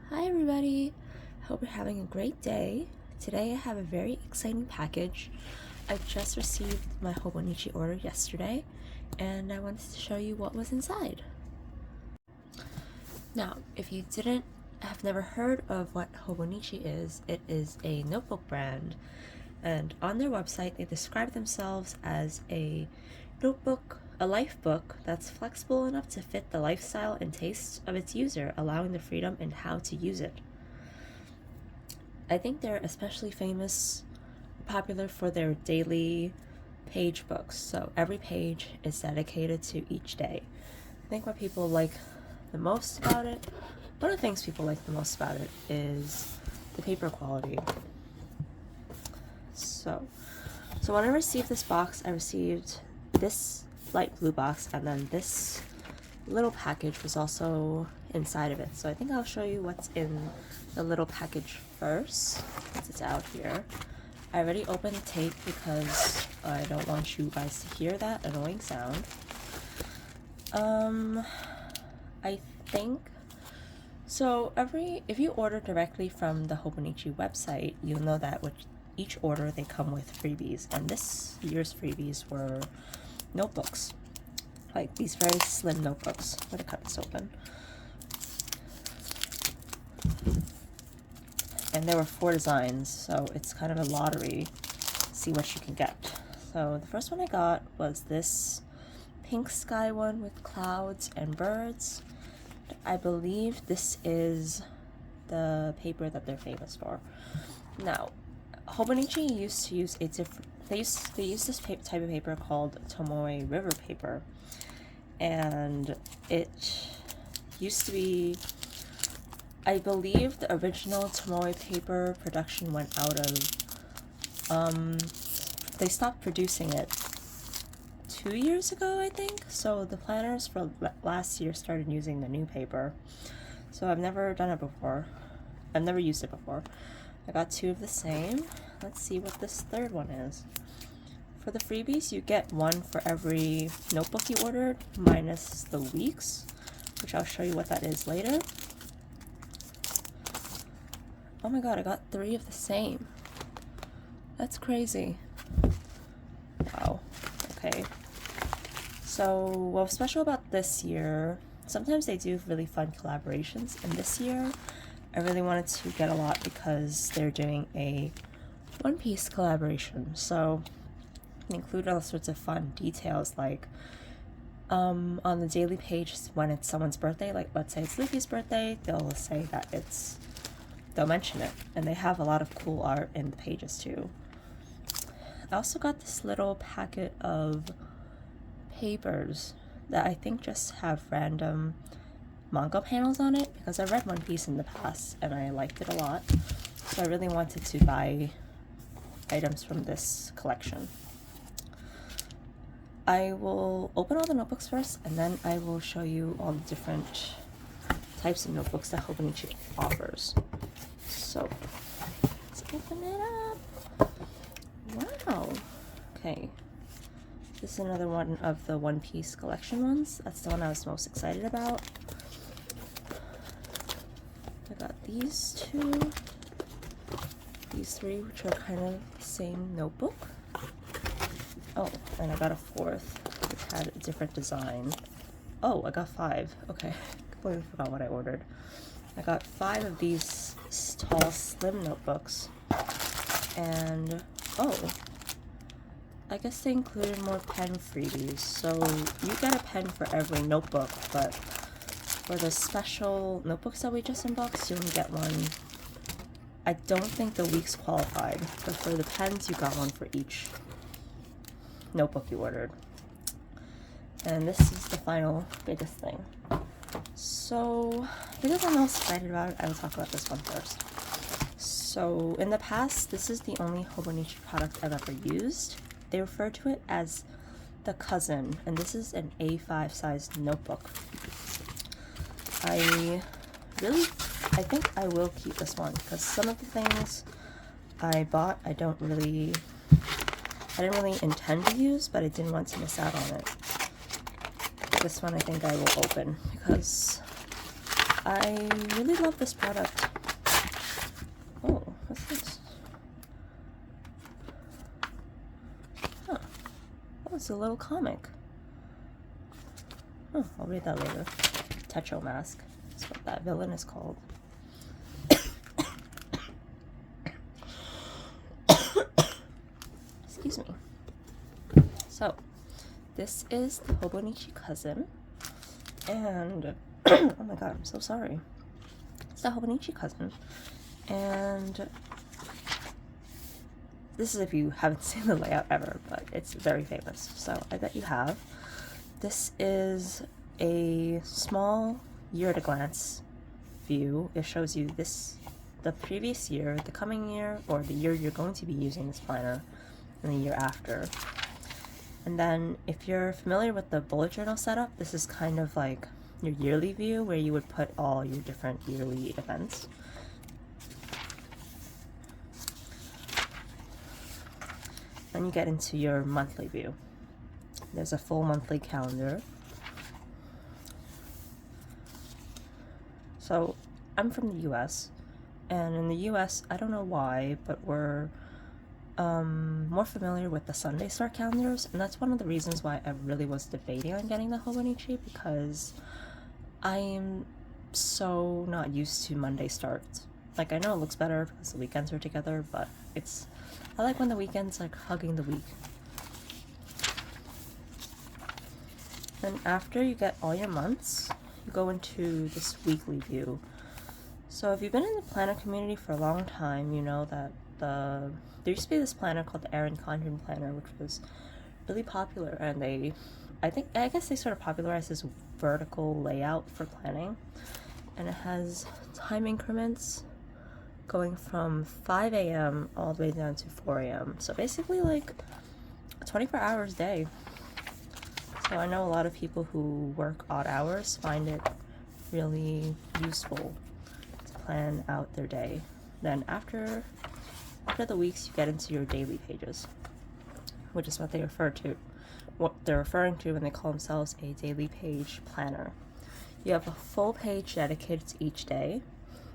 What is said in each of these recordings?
Hi everybody! Hope you're having a great day. Today I have a very exciting package. I just received my Hobonichi order yesterday and I wanted to show you what was inside. Now, if you have never heard of what Hobonichi is, it is a notebook brand, and on their website they describe themselves as a life book that's flexible enough to fit the lifestyle and tastes of its user, allowing the freedom in how to use it. I think they're especially popular for their daily page books, so every page is dedicated to each day. I think what people like the most about it, one of the things people like the most about it is the paper quality. So when I received this box, I received this light blue box, and then this little package was also inside of it. So I think I'll show you what's in the little package first, since it's out here. I already opened the tape because I don't want you guys to hear that annoying sound. I think so. If you order directly from the Hobonichi website, you'll know that with each order they come with freebies, and this year's freebies were notebooks, like these very slim notebooks. Let me cut this open. And there were 4 designs, so it's kind of a lottery. See what you can get. So the first one I got was this pink sky one with clouds and birds. I believe this is the paper that they're famous for. Now, Hobonichi used to use they use this type of paper called Tomoe River paper, and it used to be, I believe the original Tomoe paper production went out of, they stopped producing it 2 years ago, I think. So the planners for last year started using the new paper. So I've never done it before. I've never used it before. I got 2 of the same. Let's see what this third one is. For the freebies, you get 1 for every notebook you ordered, minus the weeks, which I'll show you what that is later. Oh my god, I got 3 of the same. That's crazy. Wow. Okay. So what's special about this year, sometimes they do really fun collaborations, and this year I really wanted to get a lot because they're doing a One Piece collaboration. So it included all sorts of fun details, like on the daily page when it's someone's birthday, like let's say it's Luffy's birthday, they'll say that they'll mention it, and they have a lot of cool art in the pages too. I also got this little packet of papers that I think just have random manga panels on it, because I read One Piece in the past and I liked it a lot, so I really wanted to buy items from this collection. I will open all the notebooks first, and then I will show you all the different types of notebooks that Hobonichi offers. So let's open it up. Wow. Okay. This is another one of the One Piece collection ones. That's the one I was most excited about. I got these 2. These 3, which are kind of the same notebook. Oh, and I got a 4th, which had a different design. Oh, I got 5. Okay, completely forgot what I ordered. I got 5 of these tall, slim notebooks. And, oh, I guess they included more pen freebies. So you get a pen for every notebook, but for the special notebooks that we just unboxed, you only get 1. I don't think the weeks qualified, but for the pens, you got 1 for each notebook you ordered. And this is the final biggest thing. So because I'm most excited about it, I will talk about this one first. So in the past, this is the only Hobonichi product I've ever used. They refer to it as the cousin, and this is an A5 sized notebook. I think I will keep this one, because some of the things I bought I didn't really intend to use, but I didn't want to miss out on it. This one I think I will open, because I really love this product. Oh, what's this? Huh. Oh, it's a little comic. Oh, I'll read that later. Techo Mask. That's what that villain is called. Excuse me. So, this is the Hobonichi Cousin. And, oh my god, I'm so sorry. It's the Hobonichi Cousin. And this is if you haven't seen the layout ever, but it's very famous. So, I bet you have. This is a small year-at-a-glance view. It shows you the previous year, the coming year, or the year you're going to be using this planner, and the year after. And then if you're familiar with the bullet journal setup, this is kind of like your yearly view where you would put all your different yearly events. Then you get into your monthly view. There's a full monthly calendar. So I'm from the US, and in the US, I don't know why, but we're more familiar with the Sunday start calendars, and that's one of the reasons why I really was debating on getting the Hobonichi, because I'm so not used to Monday starts. Like, I know it looks better because the weekends are together, but I like when the weekend's like hugging the week. Then after you get all your months, you go into this weekly view. So if you've been in the planner community for a long time, you know that there used to be this planner called the Erin Condren planner, which was really popular, and I guess they sort of popularized this vertical layout for planning, and it has time increments going from 5 a.m. all the way down to 4 a.m. So basically like a 24 hours day. So I know a lot of people who work odd hours find it really useful to plan out their day. Then after the weeks, you get into your daily pages, which is what they're referring to when they call themselves a daily page planner. You have a full page dedicated to each day.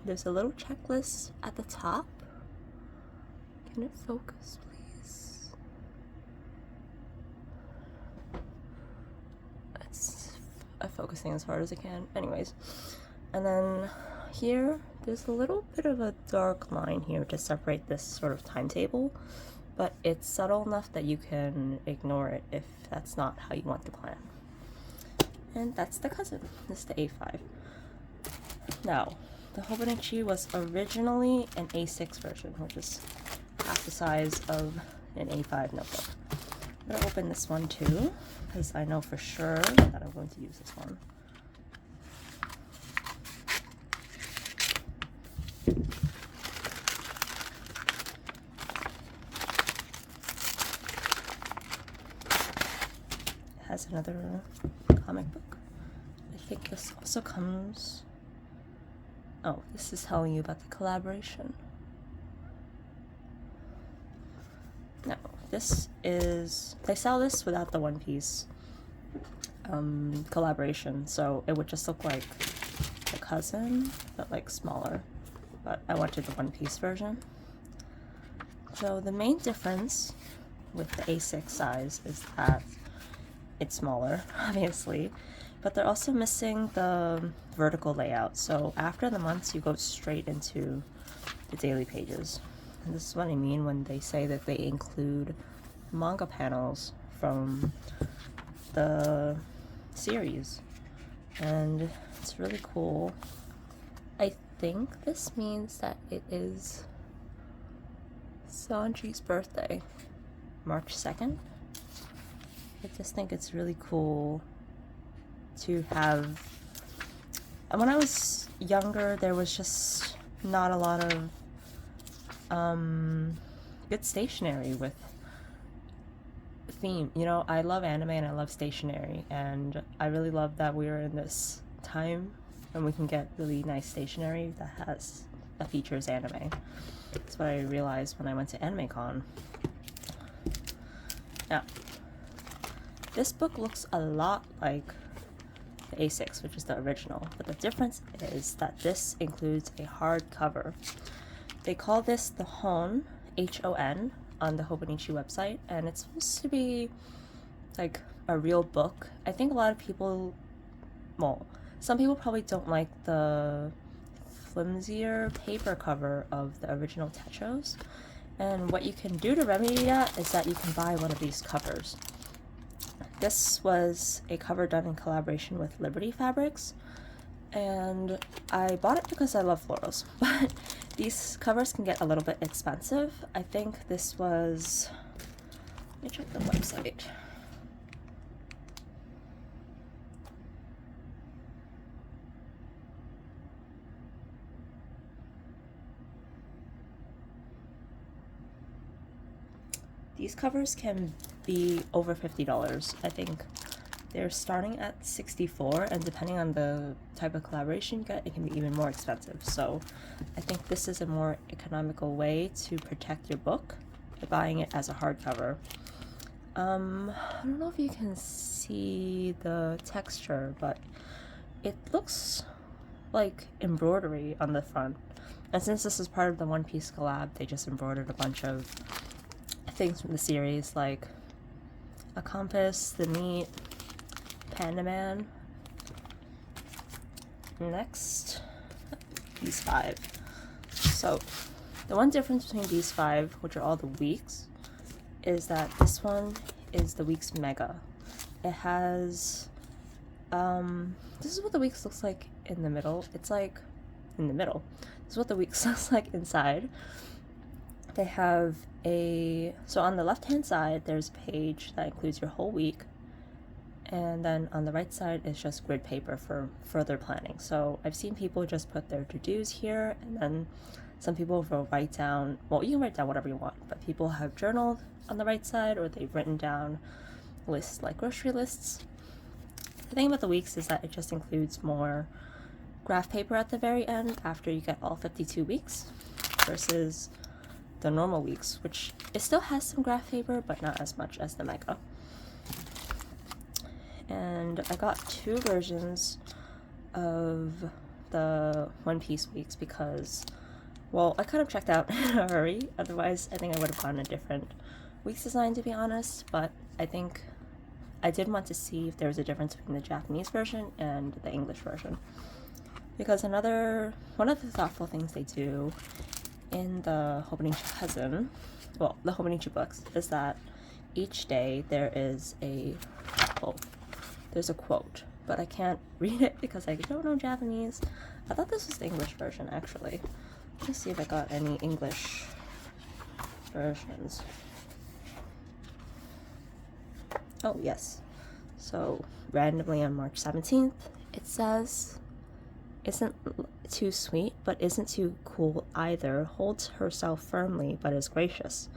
There's a little checklist at the top. Can it focus, please? I'm focusing as hard as I can. Anyways, and then here, there's a little bit of a dark line here to separate this sort of timetable, but it's subtle enough that you can ignore it if that's not how you want to plan. And that's the cousin. This is the A5. Now, the Hobonichi was originally an A6 version, which is half the size of an A5 notebook. I'm gonna open this one too, because I know for sure that I'm going to use this one. It has another comic book. I think this also comes... Oh, this is telling you about the collaboration. No, this is... They sell this without the One Piece collaboration, so it would just look like the cousin, but like smaller. But I wanted the One Piece version. So the main difference with the A6 size is that it's smaller, obviously, but they're also missing the vertical layout. So after the months, you go straight into the daily pages. And this is what I mean when they say that they include manga panels from the series. And it's really cool. I think this means that it is Sanji's birthday, March 2nd. I just think it's really cool to have... When I was younger, there was just not a lot of good stationery with theme. You know, I love anime and I love stationery, and I really love that we're in this time when we can get really nice stationery that features anime. That's what I realized when I went to AnimeCon. Now, this book looks a lot like A6, which is the original, but the difference is that this includes a hardcover. They call this the Hon, H-O-N, on the Hobonichi website, and it's supposed to be like a real book. I think a lot of people, well, some people probably don't like the flimsier paper cover of the original Tetros, and what you can do to remedy that is that you can buy one of these covers. This was a cover done in collaboration with Liberty Fabrics, and I bought it because I love florals, but these covers can get a little bit expensive. I think this was, let me check the website. These covers can be over $50. I think they're starting at $64, and depending on the type of collaboration you get, it can be even more expensive. So I think this is a more economical way to protect your book by buying it as a hardcover. I don't know if you can see the texture, but it looks like embroidery on the front. And since this is part of the One Piece collab, they just embroidered a bunch of things from the series, like a compass, the meat, Panda Man. Next, these 5. So the one difference between these 5, which are all the weeks, is that this one is the weeks mega. It has this is what the weeks looks like in the middle. It's like in the middle. This is what the weeks looks like inside. They have so on the left hand side there's a page that includes your whole week, and then on the right side is just grid paper for further planning. So I've seen people just put their to-dos here, and then some people will write down, well, you can write down whatever you want, but people have journaled on the right side, or they've written down lists like grocery lists. The thing about the weeks is that it just includes more graph paper at the very end after you get all 52 weeks versus the normal weeks, which it still has some graph paper, but not as much as the mega. And I got 2 versions of the One Piece weeks because, well, I kind of checked out in a hurry. Otherwise, I think I would have gotten a different weeks design, to be honest. But I think I did want to see if there was a difference between the Japanese version and the English version. Because one of the thoughtful things they do in the Hobonichi Cousin, well, the Hobonichi books, is that each day there is there's a quote, but I can't read it because I don't know Japanese. I thought this was the English version, actually. Let me see if I got any English versions. Oh, yes. So, randomly on March 17th, it says, "Isn't too sweet, but isn't too cool either, holds herself firmly, but is gracious.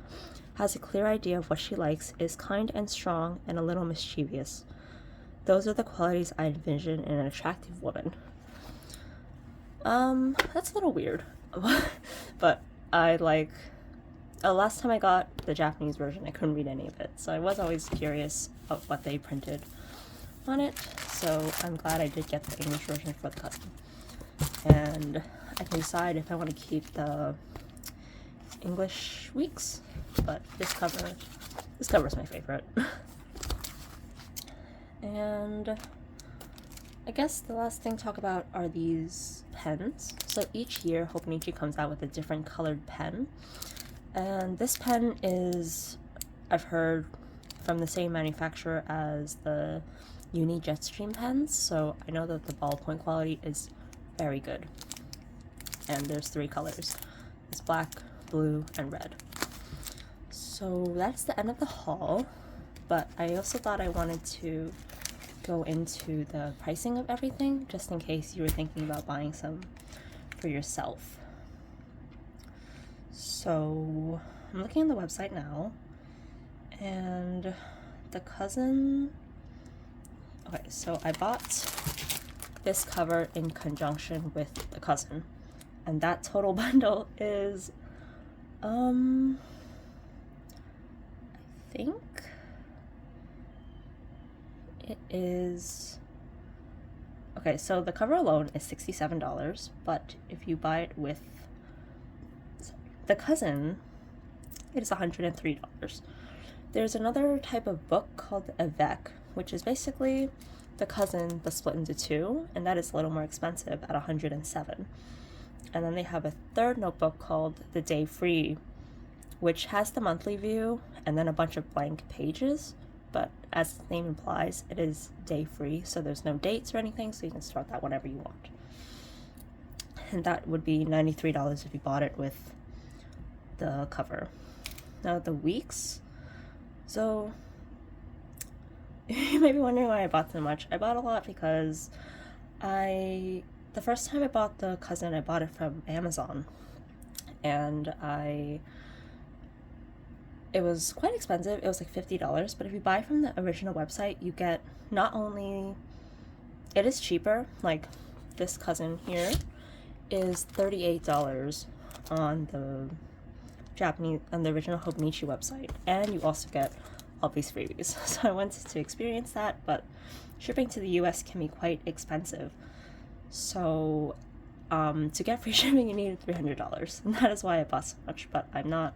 Has a clear idea of what she likes, is kind and strong, and a little mischievous. Those are the qualities I envision in an attractive woman." That's a little weird. But I like... last time I got the Japanese version, I couldn't read any of it, so I was always curious of what they printed on it, so I'm glad I did get the English version for the custom. And I can decide if I want to keep the English weeks, but this cover is my favorite. And I guess the last thing to talk about are these pens. So each year Hobonichi comes out with a different colored pen, and this pen is, I've heard, from the same manufacturer as the Uni Jetstream pens, so I know that the ballpoint quality is very good. And there's 3 colors. It's black, blue, and red. So that's the end of the haul, but I also thought I wanted to go into the pricing of everything, just in case you were thinking about buying some for yourself. So I'm looking at the website now, and the cousin... Okay, so I bought this cover in conjunction with the cousin, and that total bundle is I think it is Okay, so the cover alone is $67, but if you buy it with the cousin, it is $103. There's another type of book called Avec, which is basically the cousin but split into two, and that is a little more expensive at $107. And then they have a third notebook called The Day Free, which has the monthly view and then a bunch of blank pages, but as the name implies, it is day free, so there's no dates or anything, so you can start that whenever you want. And that would be $93 if you bought it with the cover. Now the weeks, so you may be wondering why I bought so much. I bought a lot because the first time I bought the cousin, I bought it from Amazon, and it was quite expensive. It was like $50, but if you buy from the original website, you get not only, it is cheaper, like this cousin here is $38 on the original Hobonichi website, and you also get all these freebies. So I wanted to experience that, but shipping to the US can be quite expensive. So to get free shipping, you need $300, and that is why I bought so much, but I'm not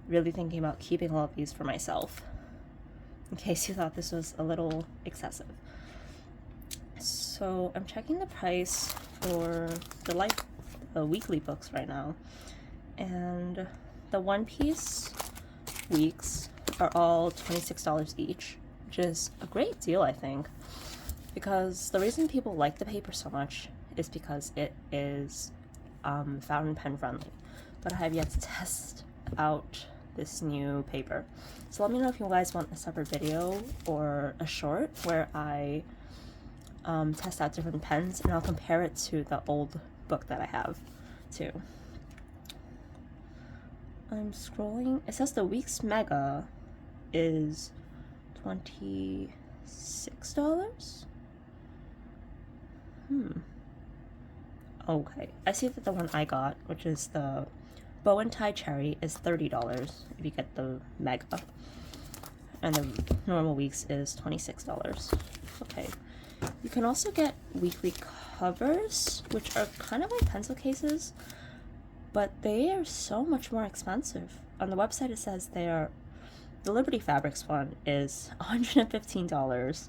really thinking about keeping all of these for myself, in case you thought this was a little excessive. So I'm checking the price for the weekly books right now, and the One Piece weeks are all $26 each, which is a great deal, I think, because the reason people like the paper so much is because it is fountain pen friendly, but I have yet to test out this new paper. So let me know if you guys want a separate video or a short where I test out different pens, and I'll compare it to the old book that I have too. I'm scrolling. It says the week's mega is $26. Okay, I see that the one I got, which is the Bow and Tie Cherry, is $30 if you get the mega, and the normal weeks is $26. Okay, you can also get weekly covers, which are kind of like pencil cases, but they are so much more expensive. On the website it says the Liberty Fabrics one is $115,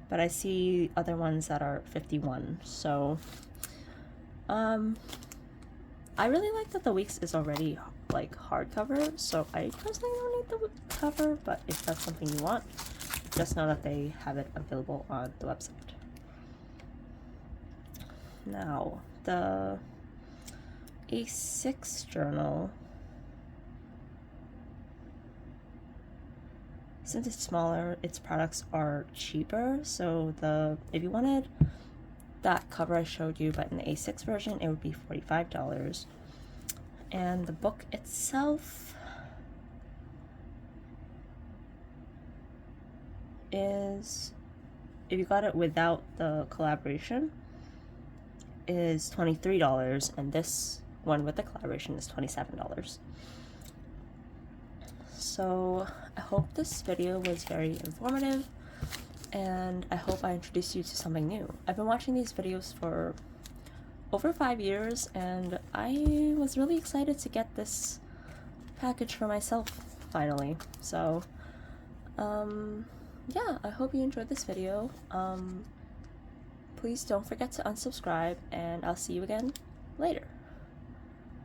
but I see other ones that are $51. So I really like that the weeks is already like hardcover, so I personally don't need the cover, but if that's something you want, just know that they have it available on the website. Now, the A6 journal, since it's smaller, its products are cheaper, so if you wanted that cover I showed you, but in the A6 version, it would be $45. And the book itself is, if you got it without the collaboration, is $23, and this one with the collaboration is $27. So I hope this video was very informative, and I hope I introduced you to something new. I've been watching these videos for over 5 years, and I was really excited to get this package for myself finally. So yeah, I hope you enjoyed this video. Please don't forget to unsubscribe, and I'll see you again later.